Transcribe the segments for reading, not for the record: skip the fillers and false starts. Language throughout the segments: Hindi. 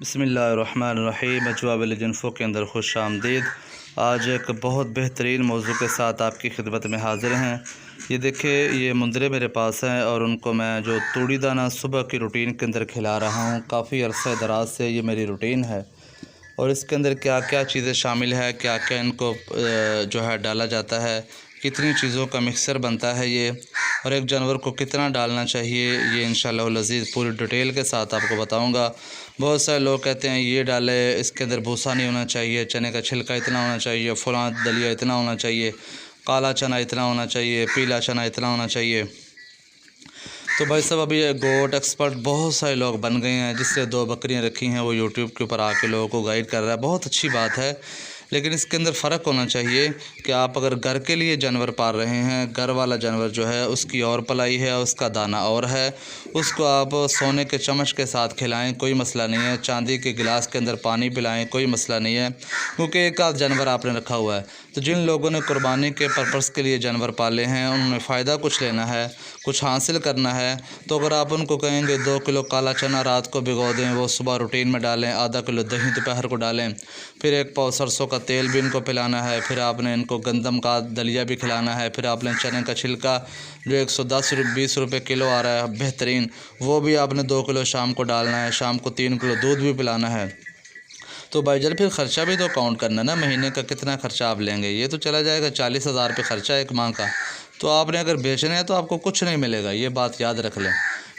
बिस्मिल्लाहिर्रहमानिर्रहीम। अजवा विलेज इन्फो के अंदर खुश आमदीद। आज एक बहुत बेहतरीन मौजू के साथ आपकी खिदमत में हाज़िर हैं। ये देखिए, ये मुंदरे मेरे पास हैं और उनको मैं जो तूड़ी दाना सुबह की रूटीन के अंदर खिला रहा हूँ। काफ़ी अरसे दराज से ये मेरी रूटीन है और इसके अंदर क्या क्या चीज़ें शामिल है, क्या क्या इनको जो है डाला जाता है, कितनी चीज़ों का मिक्सर बनता है ये, और एक जानवर को कितना डालना चाहिए, ये इंशाअल्लाह लज़ीज़ पूरी डिटेल के साथ आपको बताऊंगा। बहुत सारे लोग कहते हैं ये डाले, इसके अंदर भूसा नहीं होना चाहिए, चने का छिलका इतना होना चाहिए, फलां दलिया इतना होना चाहिए, काला चना इतना होना चाहिए, पीला चना इतना होना चाहिए। तो भाई साहब, अभी गोट एक्सपर्ट बहुत सारे लोग बन गए हैं। जिससे 2 बकरियां रखी हैं वो यूट्यूब के ऊपर आके लोगों को गाइड कर रहा है। बहुत अच्छी बात है, लेकिन इसके अंदर फ़र्क होना चाहिए कि आप अगर घर के लिए जानवर पाल रहे हैं, घर वाला जानवर जो है उसकी और पलाई है, उसका दाना और है, उसको आप सोने के चम्मच के साथ खिलाएं, कोई मसला नहीं है। चांदी के गिलास के अंदर पानी पिलाएं, कोई मसला नहीं है, क्योंकि एक आध जानवर आपने रखा हुआ है। तो जिन लोगों ने कुर्बानी के पर्पज़ के लिए जानवर पाले हैं, उन्होंने फ़ायदा कुछ लेना है, कुछ हासिल करना है, तो अगर आप उनको कहेंगे 2 किलो काला चना रात को भिगो दें, वो सुबह रूटीन में डालें, आधा किलो दही दोपहर को डालें, फिर 1 पाव सरसों का तेल भी इनको पिलाना है, फिर आपने इनको गंदम का दलिया भी खिलाना है, फिर आपने चने का छिलका जो 110-20 रुपये किलो आ रहा है बेहतरीन, वो भी आपने 2 किलो शाम को डालना है, शाम को 3 किलो दूध भी पिलाना है। तो भाईजान फिर ख़र्चा भी तो काउंट करना ना, महीने का कितना ख़र्चा आप लेंगे। ये तो चला जाएगा 40,000 रुपये ख़र्चा एक माह का। तो आपने अगर बेचना है तो आपको कुछ नहीं मिलेगा, ये बात याद रख लें।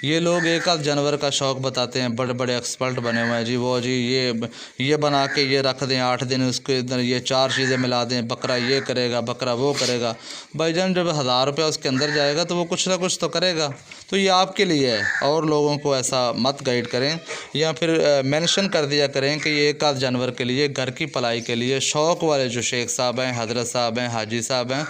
ये लोग एक आध जानवर का शौक़ बताते हैं, बड़े बड़े एक्सपर्ट बने हुए हैं जी, वो जी ये बना के ये रख दें 8 दिन, उसके अंदर ये 4 चीज़ें मिला दें, बकरा ये करेगा, बकरा वो करेगा। भाईजान जब 1000 रुपया उसके अंदर जाएगा तो वो कुछ ना कुछ तो करेगा। तो ये आपके लिए है, और लोगों को ऐसा मत गाइड करें या फिर मेंशन कर दिया करें कि ये एक आध जानवर के लिए, घर की पलाई के लिए शौक़ वाले जो शेख साहब हैं, हजरत साहब हैं, हाजी साहब हैं,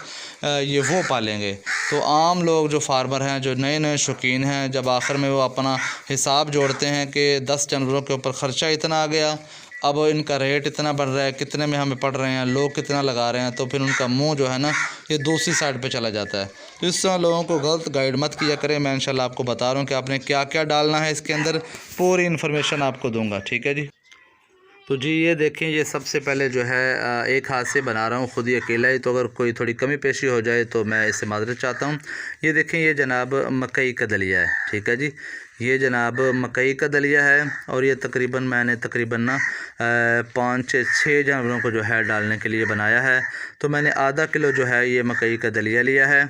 ये वो पालेंगे। तो आम लोग जो फार्मर हैं, जो नए नए शौकीन हैं, जब आखिर में वो अपना हिसाब जोड़ते हैं कि 10 जानवरों के ऊपर ख़र्चा इतना आ गया, अब इनका रेट इतना बढ़ रहा है, कितने में हमें पड़ रहे हैं, लोग कितना लगा रहे हैं, तो फिर उनका मुंह जो है ना ये दूसरी साइड पे चला जाता है। तो इस तरह लोगों को गलत गाइड मत किया करें। मैं इंशाल्लाह आपको बता रहा हूँ कि आपने क्या क्या डालना है, इसके अंदर पूरी इन्फॉर्मेशन आपको दूँगा, ठीक है जी। तो जी ये देखें, ये सबसे पहले जो है एक हाथ से बना रहा हूँ, ख़ुद ही अकेला ही, तो अगर कोई थोड़ी कमी पेशी हो जाए तो मैं इससे माज़रत चाहता हूँ। ये देखें, ये जनाब मकई का दलिया है, ठीक है जी। ये जनाब मकई का दलिया है और ये मैंने तकरीबन ना 5-6 जानवरों को जो है डालने के लिए बनाया है। तो मैंने आधा किलो जो है ये मकई का दलिया लिया है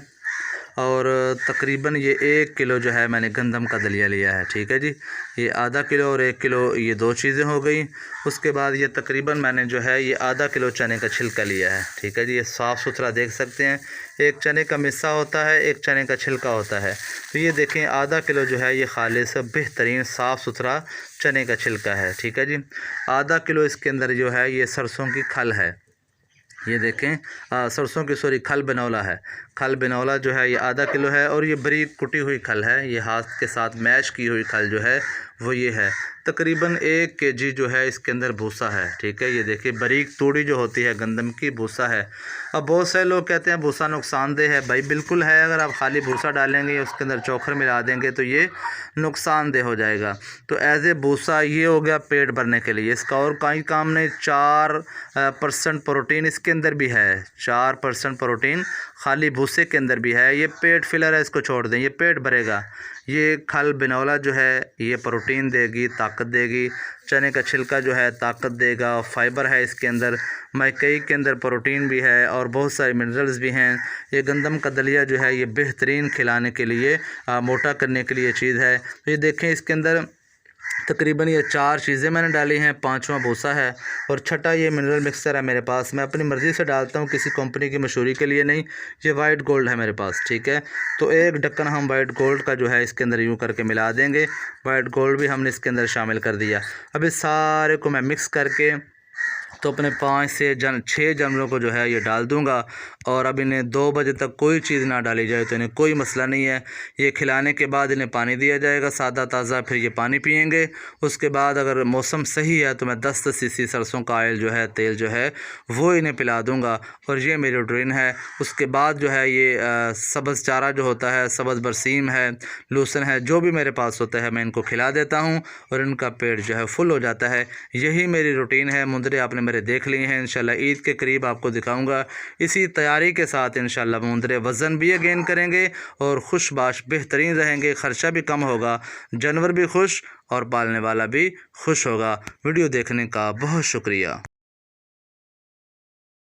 और तकरीबन ये 1 किलो जो है मैंने गंदम का दलिया लिया है, ठीक है जी। ये आधा किलो और 1 किलो, ये 2 चीज़ें हो गई। उसके बाद ये तकरीबन मैंने जो है ये आधा किलो चने का छिलका लिया है, ठीक है जी। ये साफ़ सुथरा देख सकते हैं, एक चने का मिस्सा होता है, एक चने का छिलका होता है। तो ये देखें, आधा किलो जो है ये खालिस बेहतरीन साफ़ सुथरा चने का छिलका है, ठीक है जी। आधा किलो इसके अंदर जो है ये सरसों की खल है, ये देखें, सरसों की खल बिनौला है। खल बिनौला जो है ये आधा किलो है और ये बारीक कुटी हुई खल है, ये हाथ के साथ मैश की हुई खल जो है वो ये है। तकरीबन 1 केजी जो है इसके अंदर भूसा है, ठीक है। ये देखिए, बारीक तूड़ी जो होती है गंदम की, भूसा है। अब बहुत सारे लोग कहते हैं भूसा नुकसानदेह है। भाई बिल्कुल है, अगर आप खाली भूसा डालेंगे, उसके अंदर चोकर मिला देंगे तो ये नुकसानदेह हो जाएगा। तो एज ए भूसा ये हो गया पेट भरने के लिए, इसका और कहीं काम नहीं। 4% प्रोटीन इसके अंदर भी है, 4% प्रोटीन खाली भूसे के अंदर भी है। ये पेट फिलर है, इसको छोड़ दें, ये पेट भरेगा। ये खल बिनौला जो है ये प्रोटीन देगी, ताकत देगी। चने का छिलका जो है ताकत देगा, फाइबर है इसके अंदर। मकई के अंदर प्रोटीन भी है और बहुत सारे मिनरल्स भी हैं। ये गंदम का दलिया जो है ये बेहतरीन खिलाने के लिए, मोटा करने के लिए चीज़ है। तो ये देखें, इसके अंदर तकरीबन ये 4 चीज़ें मैंने डाली हैं, 5वां भूसा है और छठा ये मिनरल मिक्सर है मेरे पास। मैं अपनी मर्ज़ी से डालता हूँ, किसी कंपनी की मशहूरी के लिए नहीं। ये वाइट गोल्ड है मेरे पास, ठीक है। तो 1 ढक्कन हम वाइट गोल्ड का जो है इसके अंदर यूँ करके मिला देंगे। वाइट गोल्ड भी हमने इसके अंदर शामिल कर दिया। अब इस सारे को मैं मिक्स करके तो अपने 5 से 6 जानवरों को जो है ये डाल दूँगा और अब इन्हें 2 बजे तक कोई चीज़ ना डाली जाए तो इन्हें कोई मसला नहीं है। ये खिलाने के बाद इन्हें पानी दिया जाएगा सादा ताज़ा, फिर ये पानी पिएंगे। उसके बाद अगर मौसम सही है तो मैं 10-10 सीसी सरसों का ऑयल जो है, तेल जो है वो इन्हें पिला दूँगा। और ये मेरी रूटीन है। उसके बाद जो है ये सब्ज़ चारा जो होता है, सब्ज़ बरसीम है, लूसन है, जो भी मेरे पास होता है मैं इनको खिला देता हूँ और इनका पेट जो है फुल हो जाता है। यही मेरी रूटीन है। मुंदरे आपने मेरे देख लिए हैं, इंशाल्लाह ईद के करीब आपको दिखाऊंगा। इसी तैयारी के साथ इंशाल्लाह मुंदरे वज़न भी गेन करेंगे और खुशबाश बेहतरीन रहेंगे, ख़र्चा भी कम होगा, जानवर भी खुश और पालने वाला भी खुश होगा। वीडियो देखने का बहुत शुक्रिया।